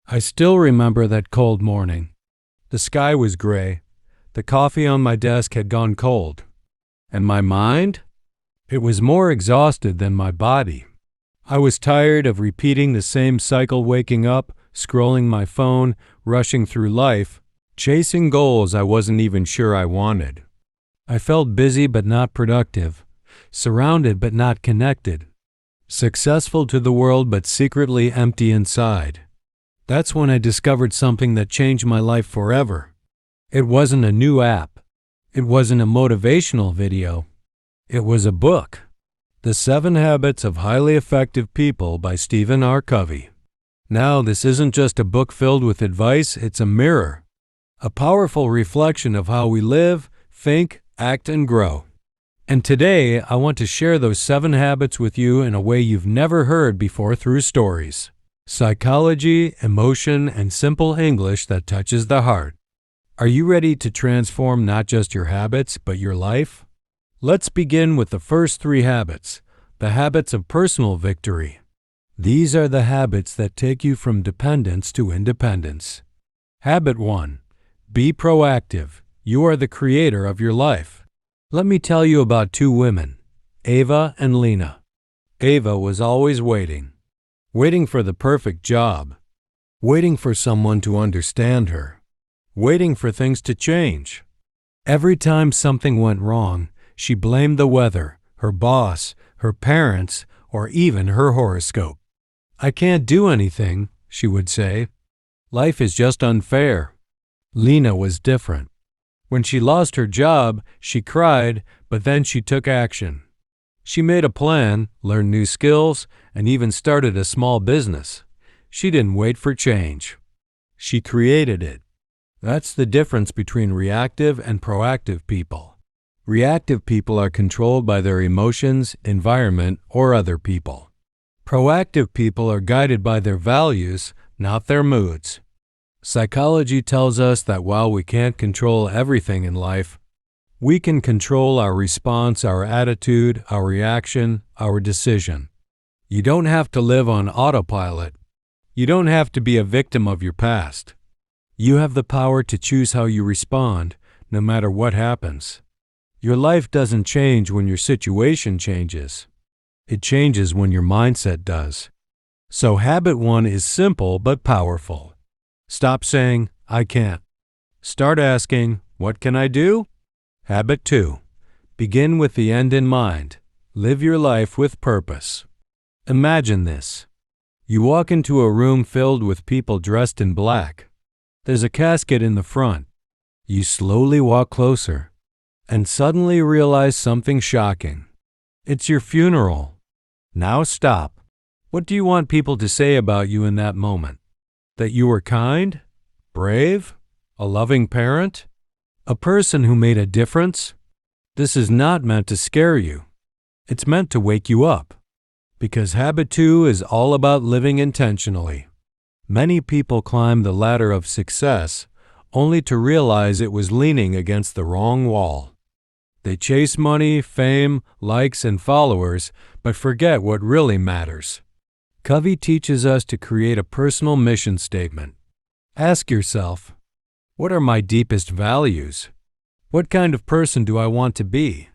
I still remember that cold morning. The sky was gray. The coffee on my desk had gone cold. And my mind? It was more exhausted than my body. I was tired of repeating the same cycle, waking up, scrolling my phone, rushing through life, chasing goals I wasn't even sure I wanted. I felt busy but not productive, surrounded but not connected, successful to the world but secretly empty inside. That's when I discovered something that changed my life forever. It wasn't a new app. It wasn't a motivational video. It was a book. The 7 Habits of Highly Effective People by Stephen R. Covey. Now, this isn't just a book filled with advice, it's a mirror. A powerful reflection of how we live, think, act, and grow. And today, I want to share those 7 habits with you in a way you've never heard before through stories. Psychology, emotion, and simple English that touches the heart. Are you ready to transform not just your habits, but your life? Let's begin with the first 3 habits, the habits of personal victory. These are the habits that take you from dependence to independence. Habit 1. Be proactive. You are the creator of your life. Let me tell you about 2 women, Ava and Lena. Ava was always waiting for the perfect job, waiting for someone to understand her, waiting for things to change. Every time something went wrong, she blamed the weather, her boss, her parents, or even her horoscope. "I can't do anything," she would say. "Life is just unfair." Lena was different. When she lost her job, she cried, but then she took action. She made a plan, learned new skills, and even started a small business. She didn't wait for change. She created it. That's the difference between reactive and proactive people. Reactive people are controlled by their emotions, environment, or other people. Proactive people are guided by their values, not their moods. Psychology tells us that while we can't control everything in life, we can control our response, our attitude, our reaction, our decision. You don't have to live on autopilot. You don't have to be a victim of your past. You have the power to choose how you respond, no matter what happens. Your life doesn't change when your situation changes. It changes when your mindset does. So habit 1 is simple but powerful. Stop saying, "I can't." Start asking, "What can I do?" Habit 2. Begin with the end in mind. Live your life with purpose. Imagine this. You walk into a room filled with people dressed in black. There's a casket in the front. You slowly walk closer and suddenly realize something shocking. It's your funeral. Now stop. What do you want people to say about you in that moment? That you were kind, brave, a loving parent, a person who made a difference? This is not meant to scare you. It's meant to wake you up. Because habit 2 is all about living intentionally. Many people climb the ladder of success only to realize it was leaning against the wrong wall. They chase money, fame, likes, and followers, but forget what really matters. Covey teaches us to create a personal mission statement. Ask yourself, what are my deepest values? What kind of person do I want to be?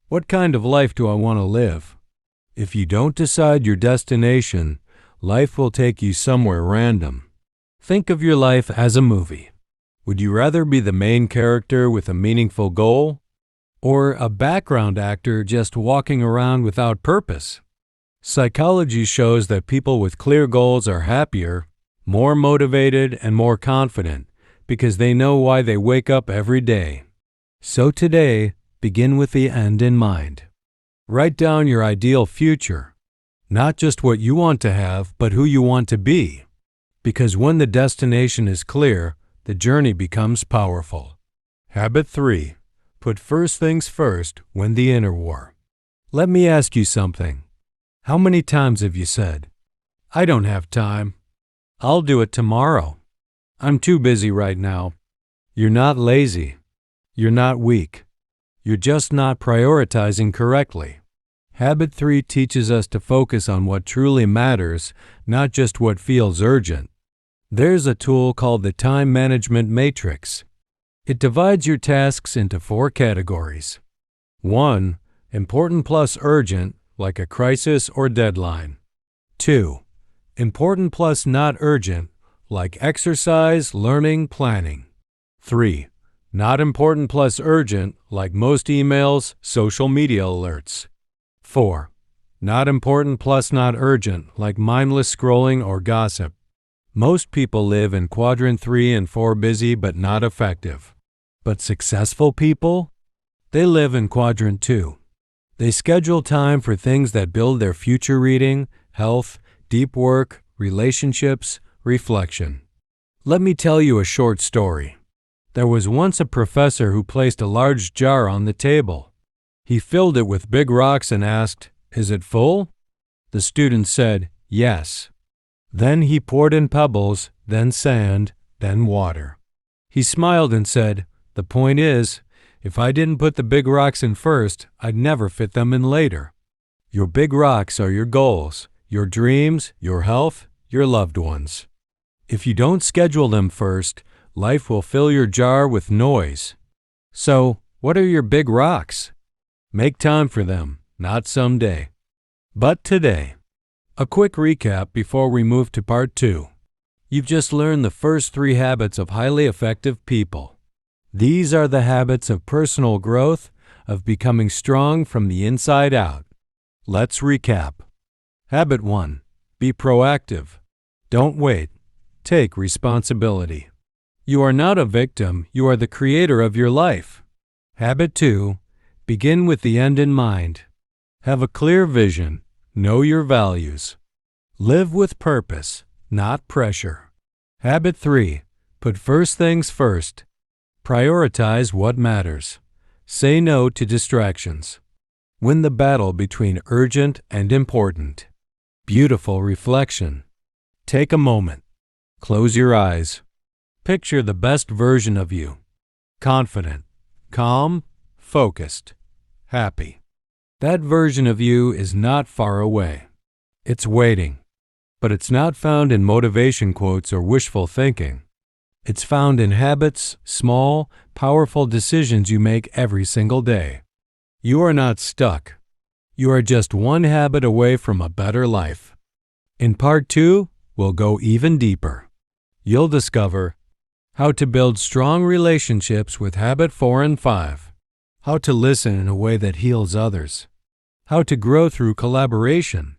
What kind of life do I want to live? If you don't decide your destination, life will take you somewhere random. Think of your life as a movie. Would you rather be the main character with a meaningful goal, or a background actor just walking around without purpose? Psychology shows that people with clear goals are happier, more motivated, and more confident because they know why they wake up every day. So today, begin with the end in mind. Write down your ideal future, not just what you want to have, but who you want to be. Because when the destination is clear, the journey becomes powerful. Habit 3. Put first things first, win the inner war. Let me ask you something. How many times have you said, "I don't have time. I'll do it tomorrow. I'm too busy right now"? You're not lazy. You're not weak. You're just not prioritizing correctly. Habit 3 teaches us to focus on what truly matters, not just what feels urgent. There's a tool called the Time Management Matrix. It divides your tasks into 4 categories. 1. Important plus urgent, like a crisis or deadline. 2. Important plus not urgent, like exercise, learning, planning. 3. Not important plus urgent, like most emails, social media alerts. 4. Not important plus not urgent, like mindless scrolling or gossip. Most people live in quadrant 3 and 4, busy but not effective. But successful people? They live in quadrant 2. They schedule time for things that build their future: reading, health, deep work, relationships, reflection. Let me tell you a short story. There was once a professor who placed a large jar on the table. He filled it with big rocks and asked, "Is it full?" The student said, "Yes." Then he poured in pebbles, then sand, then water. He smiled and said, "The point is, if I didn't put the big rocks in first, I'd never fit them in later." Your big rocks are your goals, your dreams, your health, your loved ones. If you don't schedule them first, life will fill your jar with noise. So, what are your big rocks? Make time for them, not someday, but today. A quick recap before we move to part 2. You've just learned the first 3 habits of highly effective people. These are the habits of personal growth, of becoming strong from the inside out. Let's recap. Habit 1. Be proactive. Don't wait. Take responsibility. You are not a victim, you are the creator of your life. Habit 2. Begin with the end in mind. Have a clear vision. Know your values. Live with purpose, not pressure. Habit 3. Put first things first. Prioritize what matters. Say no to distractions. Win the battle between urgent and important. Beautiful reflection. Take a moment. Close your eyes. Picture the best version of you. Confident, calm, focused, happy. That version of you is not far away. It's waiting. But it's not found in motivation quotes or wishful thinking. It's found in habits, small, powerful decisions you make every single day. You are not stuck. You are just one habit away from a better life. In part 2, we'll go even deeper. You'll discover how to build strong relationships with habit 4 and 5. How to listen in a way that heals others, how to grow through collaboration,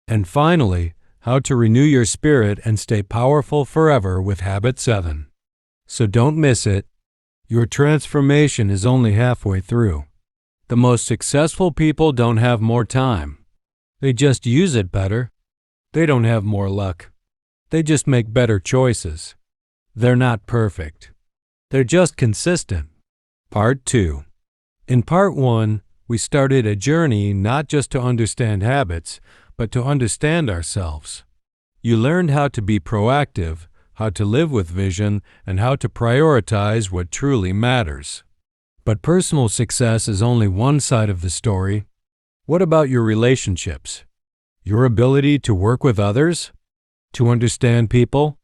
and finally, how to renew your spirit and stay powerful forever with habit 7. So don't miss it. Your transformation is only halfway through. The most successful people don't have more time. They just use it better. They don't have more luck. They just make better choices. They're not perfect. They're just consistent. Part 2. In part 1, we started a journey not just to understand habits, but to understand ourselves. You learned how to be proactive, how to live with vision, and how to prioritize what truly matters. But personal success is only one side of the story. What about your relationships? Your ability to work with others? To understand people?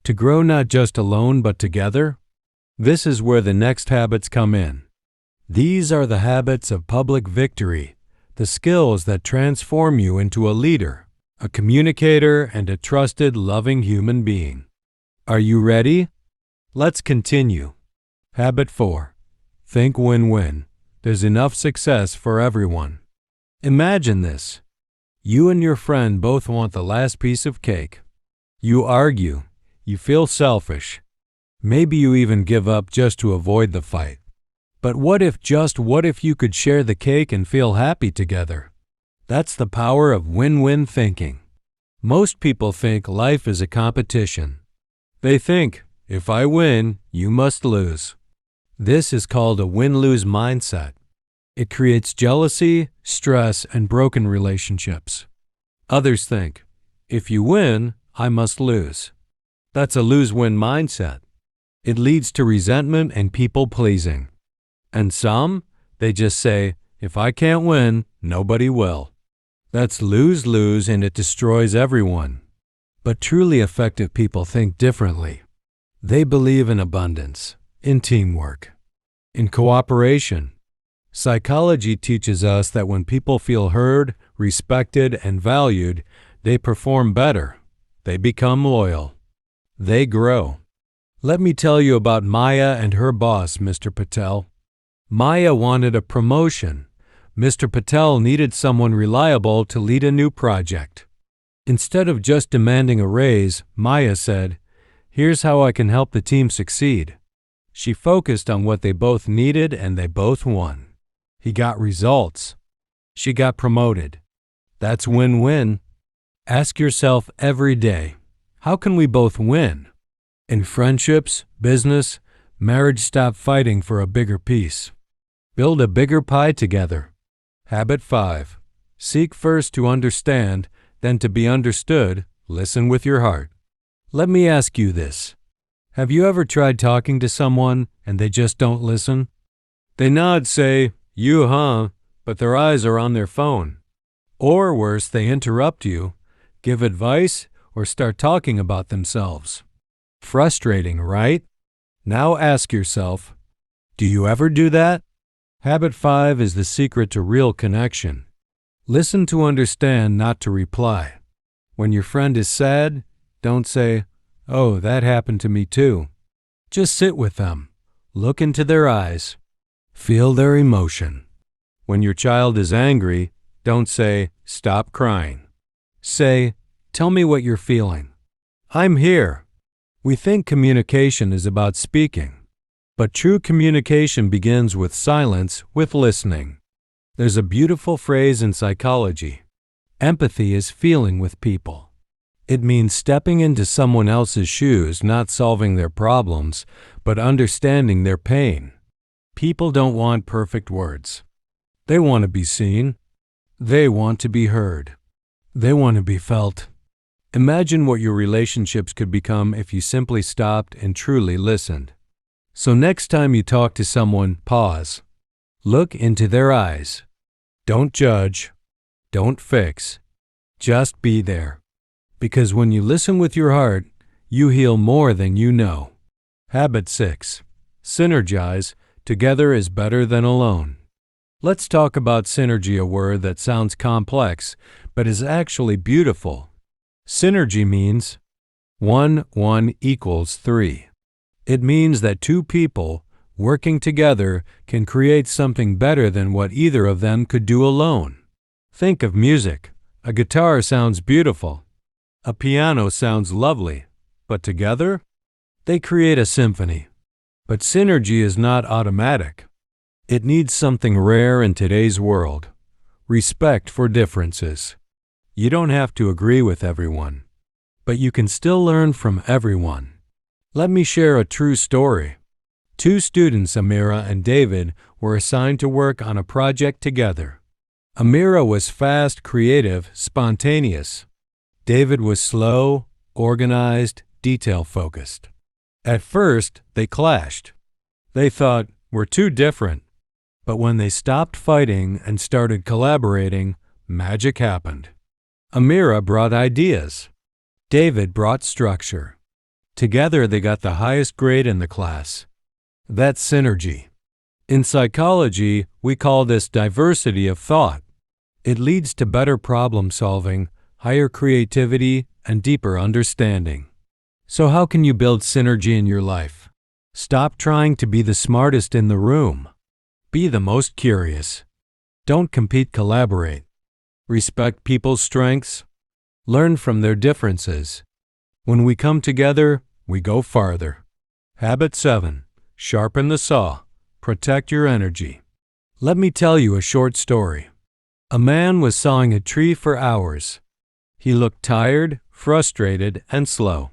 To grow not just alone but together? This is where the next habits come in. These are the habits of public victory, the skills that transform you into a leader, a communicator, and a trusted, loving human being. Are you ready? Let's continue. Habit 4. Think win-win. There's enough success for everyone. Imagine this. You and your friend both want the last piece of cake. You argue. You feel selfish. Maybe you even give up just to avoid the fight. But what if you could share the cake and feel happy together? That's the power of win-win thinking. Most people think life is a competition. They think, if I win, you must lose. This is called a win-lose mindset. It creates jealousy, stress, and broken relationships. Others think, if you win, I must lose. That's a lose-win mindset. It leads to resentment and people-pleasing. And some, they just say, if I can't win, nobody will. That's lose-lose, and it destroys everyone. But truly effective people think differently. They believe in abundance, in teamwork, in cooperation. Psychology teaches us that when people feel heard, respected, and valued, they perform better. They become loyal. They grow. Let me tell you about Maya and her boss, Mr. Patel. Maya wanted a promotion. Mr. Patel needed someone reliable to lead a new project. Instead of just demanding a raise, Maya said, "Here's how I can help the team succeed." She focused on what they both needed and they both won. He got results. She got promoted. That's win-win. Ask yourself every day, how can we both win? In friendships, business, marriage, stop fighting for a bigger piece. Build a bigger pie together. Habit 5. Seek first to understand, then to be understood. Listen with your heart. Let me ask you this. Have you ever tried talking to someone and they just don't listen? They nod, say, "You, huh?" but their eyes are on their phone. Or worse, they interrupt you, give advice, or start talking about themselves. Frustrating, right? Now ask yourself, do you ever do that? Habit 5 is the secret to real connection. Listen to understand, not to reply. When your friend is sad, don't say, "Oh, that happened to me too." Just sit with them. Look into their eyes. Feel their emotion. When your child is angry, don't say, "Stop crying." Say, "Tell me what you're feeling. I'm here." We think communication is about speaking, but true communication begins with silence, with listening. There's a beautiful phrase in psychology. Empathy is feeling with people. It means stepping into someone else's shoes, not solving their problems, but understanding their pain. People don't want perfect words. They want to be seen. They want to be heard. They want to be felt. Imagine what your relationships could become if you simply stopped and truly listened. So next time you talk to someone, pause. Look into their eyes. Don't judge. Don't fix. Just be there. Because when you listen with your heart, you heal more than you know. Habit 6. Synergize. Together is better than alone. Let's talk about synergy, a word that sounds complex, but is actually beautiful. Synergy means 1 equals 3. It means that two people working together can create something better than what either of them could do alone. Think of music. A guitar sounds beautiful. A piano sounds lovely. But together, they create a symphony. But synergy is not automatic. It needs something rare in today's world: respect for differences. You don't have to agree with everyone, but you can still learn from everyone. Let me share a true story. Two students, Amira and David, were assigned to work on a project together. Amira was fast, creative, spontaneous. David was slow, organized, detail-focused. At first, they clashed. They thought, "We're too different." But when they stopped fighting and started collaborating, magic happened. Amira brought ideas. David brought structure. Together they got the highest grade in the class. That's synergy. In psychology, we call this diversity of thought. It leads to better problem solving, higher creativity, and deeper understanding. So how can you build synergy in your life? Stop trying to be the smartest in the room. Be the most curious. Don't compete, collaborate. Respect people's strengths. Learn from their differences. When we come together, we go farther. Habit 7. Sharpen the saw. Protect your energy. Let me tell you a short story. A man was sawing a tree for hours. He looked tired, frustrated, and slow.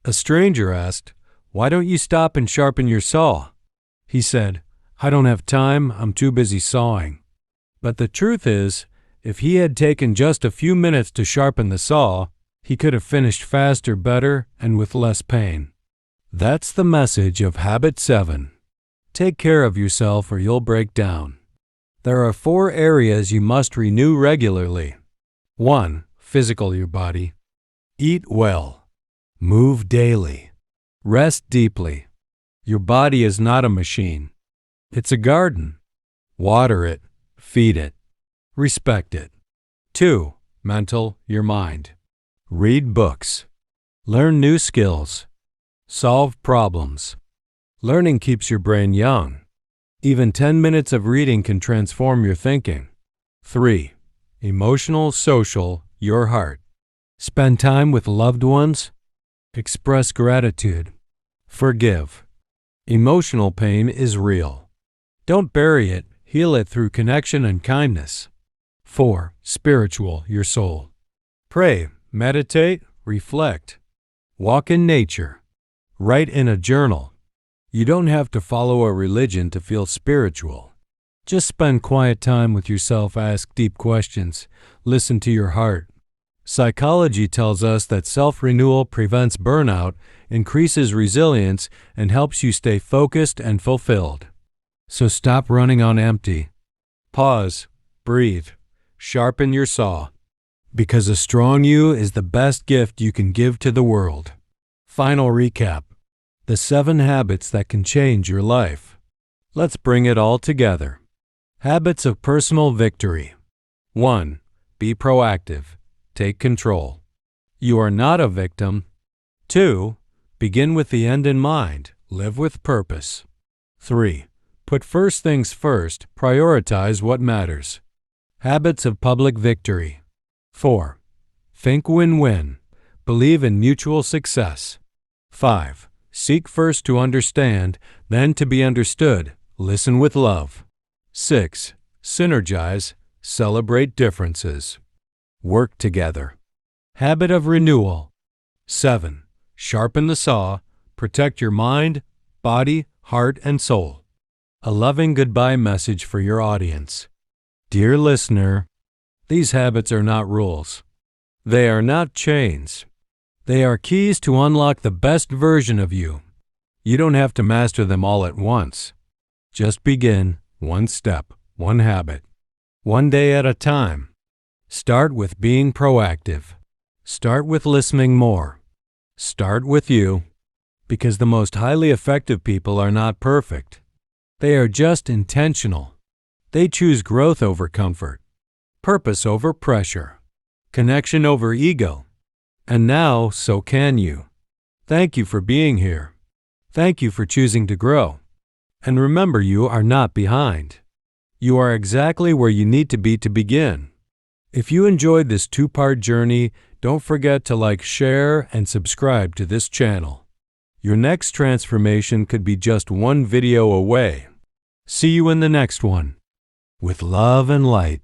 A stranger asked, "Why don't you stop and sharpen your saw?" He said, "I don't have time, I'm too busy sawing." But the truth is, if he had taken just a few minutes to sharpen the saw, he could have finished faster, better, and with less pain. That's the message of Habit 7. Take care of yourself or you'll break down. There are 4 areas you must renew regularly. 1. Physical, your body. Eat well. Move daily. Rest deeply. Your body is not a machine. It's a garden. Water it. Feed it. Respect it. 2. Mental, your mind. Read books. Learn new skills. Solve problems. Learning keeps your brain young. Even 10 minutes of reading can transform your thinking. 3. Emotional, social, your heart. Spend time with loved ones. Express gratitude. Forgive. Emotional pain is real. Don't bury it, heal it through connection and kindness. 4. Spiritual, your soul. Pray, meditate, reflect. Walk in nature. Write in a journal. You don't have to follow a religion to feel spiritual. Just spend quiet time with yourself, ask deep questions, listen to your heart. Psychology tells us that self-renewal prevents burnout, increases resilience, and helps you stay focused and fulfilled. So stop running on empty. Pause, breathe, sharpen your saw. Because a strong you is the best gift you can give to the world. Final recap. The 7 habits that can change your life. Let's bring it all together. Habits of personal victory. 1. Be proactive. Take control. You are not a victim. 2. Begin with the end in mind. Live with purpose. 3. Put first things first. Prioritize what matters. Habits of public victory. 4. Think win-win. Believe in mutual success. 5. Seek first to understand, then to be understood. Listen with love. 6. Synergize. Celebrate differences. Work together. Habit of renewal. 7. Sharpen the saw. Protect your mind, body, heart, and soul. A loving goodbye message for your audience. Dear listener, these habits are not rules. They are not chains. They are keys to unlock the best version of you. You don't have to master them all at once. Just begin, one step, one habit, one day at a time. Start with being proactive. Start with listening more. Start with you. Because the most highly effective people are not perfect. They are just intentional. They choose growth over comfort, purpose over pressure, connection over ego. And now, so can you. Thank you for being here. Thank you for choosing to grow. And remember, you are not behind. You are exactly where you need to be to begin. If you enjoyed this 2-part journey, don't forget to like, share, and subscribe to this channel. Your next transformation could be just one video away. See you in the next one. With love and light.